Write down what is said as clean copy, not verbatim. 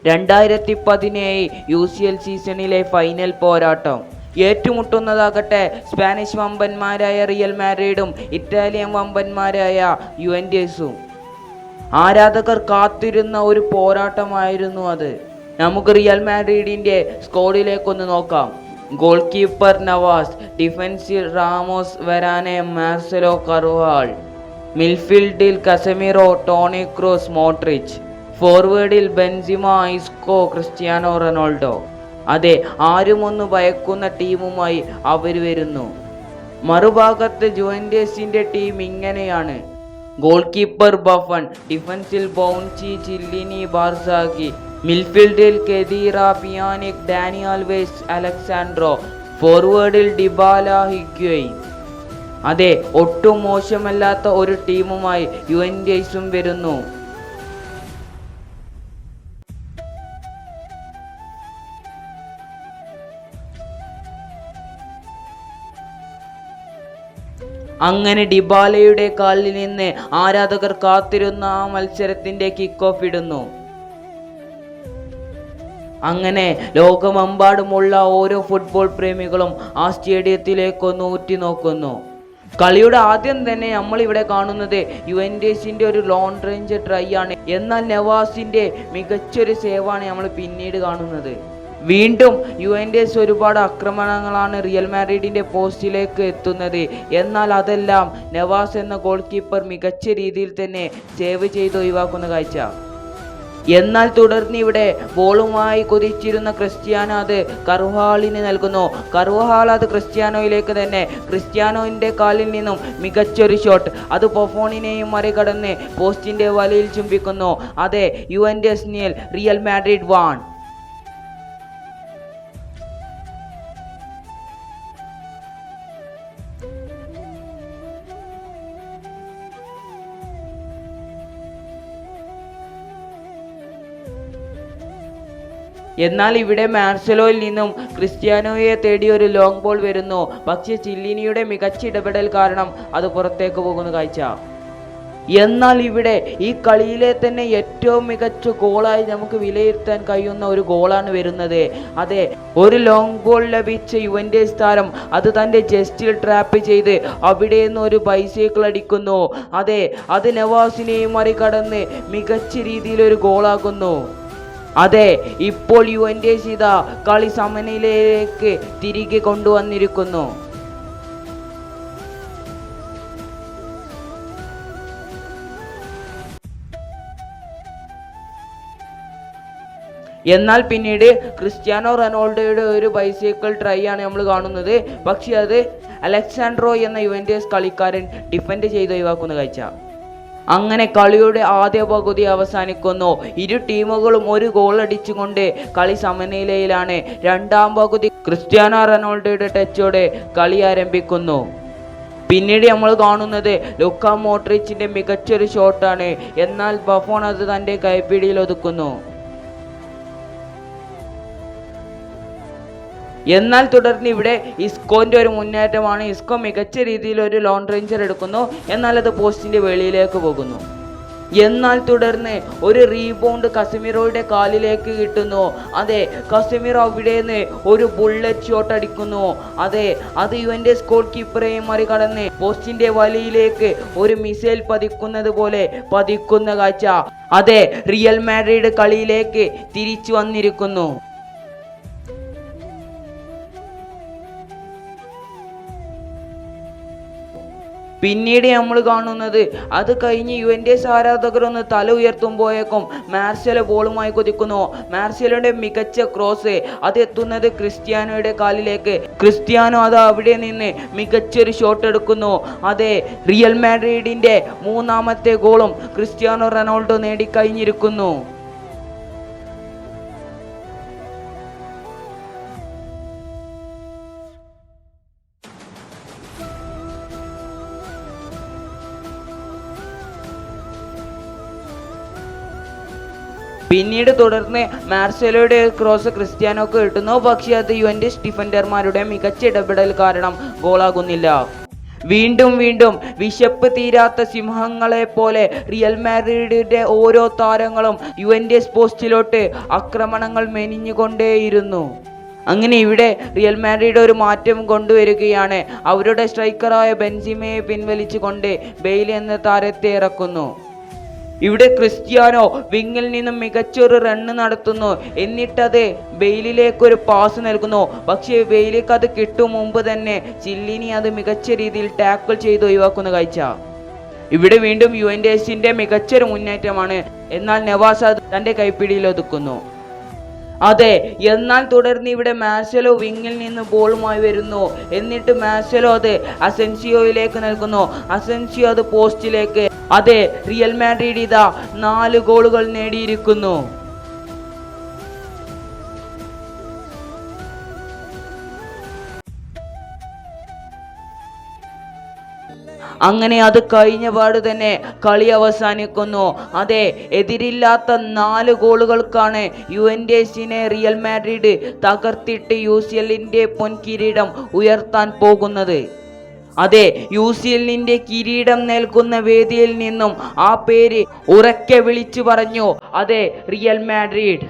2017 UCL സീസണിലെ final പോരാട്ടം. ഏറ്റുമുട്ടുന്നതാകട്ടെ Spanish വമ്പന്മാരായ real മാഡ്രിഡും Italian വമ്പന്മാരായ യുവന്റസും. ആരാധകർ കാത്തിരുന്ന ഒരു പോരാട്ടമായിരുന്നു അത്. നമുക്ക് റിയൽ മാഡ്രിഡിന്റെ സ്ക്വാഡിലേക്കൊന്ന് നോക്കാം. ഗോൾ കീപ്പർ നവാസ്, ഡിഫൻസിൽ റാമോസ്, വരാനെ, മാർസെലോ, കർവാൾ. മിഡ്ഫീൽഡിൽ കസമിറോ, ടോണി ക്രൂസ്, മോഡ്രിച്ച്. ഫോർവേഡിൽ ബെൻസിമ, ഇസ്കോ, ക്രിസ്ത്യാനോ റൊണാൾഡോ. അതെ, ആരുമൊന്ന് ഭയക്കുന്ന ടീമുമായി അവർ വരുന്നു. മറുഭാഗത്ത് ജുവന്റസിന്റെ ടീം ഇങ്ങനെയാണ്. ഗോൾ കീപ്പർ ബഫൺ, ഡിഫൻസിൽ ബൗൻസി, ചില്ലിനി, ബാർസാക്കി. മിഡ്ഫീൽഡിൽ Khedira, Pjanic, Dani Alves, Alex Sandro. ഫോർവേഡിൽ ഡിബാല, ഹിഗ്വെയിൻ. അതെ, ഒട്ടും മോശമല്ലാത്ത ഒരു ടീമുമായി യുവന്റസും വരുന്നു. അങ്ങനെ ഡിബാലയുടെ കാലിൽ നിന്ന് ആരാധകർ കാത്തിരുന്ന ആ മത്സരത്തിന്റെ കിക്ക് ഓഫ് ഇടുന്നു. അങ്ങനെ ലോകമെമ്പാടുമുള്ള ഓരോ ഫുട്ബോൾ പ്രേമികളും ആ സ്റ്റേഡിയത്തിലേക്കൊന്ന് ഉറ്റുനോക്കുന്നു. കളിയുടെ ആദ്യം തന്നെ നമ്മൾ ഇവിടെ കാണുന്നത് യുവന്റസിന്റെ ഒരു ലോങ് റേഞ്ച് ട്രൈ ആണ്. എന്നാൽ നവാസിന്റെ മികച്ചൊരു സേവാണ് നമ്മൾ പിന്നീട് കാണുന്നത്. വീണ്ടും യുവന്റസ് ഒരുപാട് ആക്രമണങ്ങളാണ് റിയൽ മാഡ്രിഡിന്റെ പോസ്റ്റിലേക്ക് എത്തുന്നത്. എന്നാൽ അതെല്ലാം നവാസ് എന്ന ഗോൾ കീപ്പർ മികച്ച രീതിയിൽ തന്നെ സേവ് ചെയ്ത് ഒഴിവാക്കുന്ന കാഴ്ച. എന്നാൽ തുടർന്ന് ഇവിടെ ബോളുമായി കുതിച്ചിരുന്ന ക്രിസ്ത്യാനോ അത് കർവാളിന് നൽകുന്നു. കർവാൾ അത് ക്രിസ്ത്യാനോയിലേക്ക് തന്നെ. ക്രിസ്ത്യാനോയുടെ കാലിൽ നിന്നും മികച്ചൊരു ഷോട്ട്, അത് ബഫോണിനെയും മറികടന്ന് പോസ്റ്റിന്റെ വലയിൽ ചുംബിക്കുന്നു. അതെ, യുവന്റസ് 0, റിയൽ മാഡ്രിഡ് 1. എന്നാൽ ഇവിടെ മാർസെലോയിൽ നിന്നും ക്രിസ്ത്യാനോയെ തേടി ഒരു ലോങ് ബോൾ വരുന്നു. പക്ഷേ ചില്ലിനിയുടെ മികച്ച ഇടപെടൽ കാരണം അത് പുറത്തേക്ക് പോകുന്ന കാഴ്ച. എന്നാൽ ഇവിടെ ഈ കളിയിലെ തന്നെ ഏറ്റവും മികച്ച ഗോളായി നമുക്ക് വിലയിരുത്താൻ കഴിയുന്ന ഒരു ഗോളാണ് വരുന്നത്. അതെ, ഒരു ലോങ് ബോൾ ലഭിച്ച യുവന്റസ് താരം അത് തൻ്റെ ജസ്റ്റിൽ ട്രാപ്പ് ചെയ്ത് അവിടെ നിന്ന് ഒരു ബൈസൈക്കിൾ അടിക്കുന്നു. അതെ, അത് നവാസിനെയും മറികടന്ന് മികച്ച രീതിയിൽ ഒരു ഗോളാകുന്നു. അതെ, ഇപ്പോൾ യുവന്റസ് ഇതാ കളി സമനിലയിലേക്ക് തിരികെ കൊണ്ടുവന്നിരിക്കുന്നു. എന്നാൽ പിന്നീട് ക്രിസ്ത്യാനോ റൊണാൾഡോയുടെ ഒരു ബൈസൈക്കിൾ ട്രൈ ആണ് നമ്മൾ കാണുന്നത്. പക്ഷെ അത് അലക്സാൻഡ്രോ എന്ന യുവന്റസ് കളിക്കാരൻ ഡിഫെൻഡ് ചെയ്ത് ഒഴിവാക്കുന്ന കാഴ്ച. അങ്ങനെ കളിയുടെ ആദ്യ പകുതി അവസാനിക്കുന്നു. ഇരു ടീമുകളും ഒരു ഗോൾ അടിച്ചുകൊണ്ട് കളി സമനിലയിലാണ്. രണ്ടാം പകുതി ക്രിസ്ത്യാനോ റൊണാൾഡോയുടെ ടച്ചോടെ കളി ആരംഭിക്കുന്നു. പിന്നീട് നമ്മൾ കാണുന്നത് ലൂക്ക മോഡ്രിച്ചിന്റെ മികച്ചൊരു ഷോട്ടാണ്. എന്നാൽ ബഫോൺ അത് തൻ്റെ കൈപ്പിടിയിൽ ഒതുക്കുന്നു. എന്നാൽ തുടർന്ന് ഇവിടെ ഇസ്കോന്റെ ഒരു മുന്നേറ്റമാണ്. ഇസ്കോ മികച്ച രീതിയിൽ ഒരു ലോങ് റേഞ്ചർ എടുക്കുന്നു. എന്നാൽ അത് പോസ്റ്റിന്റെ വെളിയിലേക്ക് പോകുന്നു. എന്നാൽ തുടർന്ന് ഒരു റീബൗണ്ട് കസമിറോയുടെ കാലിലേക്ക് കിട്ടുന്നു. അതെ, കസമിറോ അവിടെ നിന്ന് ഒരു ബുള്ളറ്റ് ഷോട്ട് അടിക്കുന്നു. അതെ, അത് യുവന്റസ് ഗോൾ കീപ്പറെയും മറികടന്ന് പോസ്റ്റിന്റെ വലയിലേക്ക് ഒരു മിസൈൽ പതിക്കുന്നത് പോലെ പതിക്കുന്ന കാഴ്ച. അതെ, റിയൽ മാഡ്രിഡ് കളിയിലേക്ക് തിരിച്ചു വന്നിരിക്കുന്നു. പിന്നീട് നമ്മൾ കാണുന്നത് അത് കഴിഞ്ഞ് യുവന്റസ് ആരാധകർ ഒന്ന് തല ഉയർത്തുമ്പോഴേക്കും മാർസെലോ ബോളുമായി കുതിക്കുന്നു. മാർസെലോയുടെ മികച്ച ക്രോസ് അത് എത്തുന്നത് ക്രിസ്ത്യാനോയുടെ കാലിലേക്ക്. ക്രിസ്ത്യാനോ അത് അവിടെ നിന്ന് മികച്ചൊരു ഷോട്ട് എടുക്കുന്നു. അതെ, റിയൽ മാഡ്രിഡിന്റെ മൂന്നാമത്തെ ഗോളും ക്രിസ്ത്യാനോ റൊണാൾഡോ നേടിക്കഴിഞ്ഞിരിക്കുന്നു. പിന്നീട് തുടർന്ന് മാർസെലോയുടെ ക്രോസ് ക്രിസ്ത്യാനോക്ക് കിട്ടുന്നു. പക്ഷേ അത് യുവന്റസ് ഡിഫൻഡർമാരുടെ മികച്ച ഇടപെടൽ കാരണം ഗോളാകുന്നില്ല. വീണ്ടും വീണ്ടും വിശപ്പ് തീരാത്ത സിംഹങ്ങളെ പോലെ റിയൽ മാഡ്രിഡിന്റെ ഓരോ താരങ്ങളും യുവന്റസ് പോസ്റ്റിലോട്ട് ആക്രമണങ്ങൾ മെനിഞ്ഞുകൊണ്ടേയിരുന്നു. അങ്ങനെ ഇവിടെ റിയൽ മാഡ്രിഡ് ഒരു മാറ്റം കൊണ്ടുവരികയാണ്. അവരുടെ സ്ട്രൈക്കറായ ബെൻസിമയെ പിൻവലിച്ചുകൊണ്ട് ബെയ്ൽ എന്ന താരത്തെ ഇറക്കുന്നു. ഇവിടെ ക്രിസ്ത്യാനോ വിങ്ങിൽ നിന്നും മികച്ചൊരു റണ്ണ് നടത്തുന്നു. എന്നിട്ടത് ബെയ്ലിലേക്കൊരു പാസ് നൽകുന്നു. പക്ഷേ ബെയ്ലിക്ക് അത് കിട്ടും മുമ്പ് തന്നെ ചില്ലിനി അത് മികച്ച രീതിയിൽ ടാക്കിൾ ചെയ്ത് ഒഴിവാക്കുന്ന കാഴ്ച. ഇവിടെ വീണ്ടും യുവന്റസിന്റെ മികച്ചൊരു മുന്നേറ്റമാണ്. എന്നാൽ നവാസ് അത് തന്റെ കൈപ്പിടിയിൽ ഒതുക്കുന്നു. അതെ, എന്നാൽ തുടർന്ന് ഇവിടെ മാർസലോ വിങ്ങിൽ നിന്ന് ബോളുമായി വരുന്നു. എന്നിട്ട് മാർസലോ അത് അസെൻസിയോയിലേക്ക് നൽകുന്നു. അസെൻസിയോ അത് പോസ്റ്റിലേക്ക്. അതെ, റിയൽ മാഡ്രിഡ് ഇതാ 4 ഗോളുകൾ നേടിയിരിക്കുന്നു. അങ്ങനെ അത് കഴിഞ്ഞ പാട് തന്നെ കളി അവസാനിക്കുന്നു. അതെ, എതിരില്ലാത്ത 4 ഗോളുകൾക്കാണ് യുവന്റസിനെ റിയൽ മാഡ്രിഡ് തകർത്തിട്ട് UCLന്റെ പൊൻകിരീടം ഉയർത്താൻ പോകുന്നത്. അതെ, UCLന്റെ കിരീടം നൽകുന്ന വേദിയിൽ നിന്നും ആ പേര് ഉറക്കെ വിളിച്ചു പറഞ്ഞു. അതെ, റിയൽ മാഡ്രിഡ്.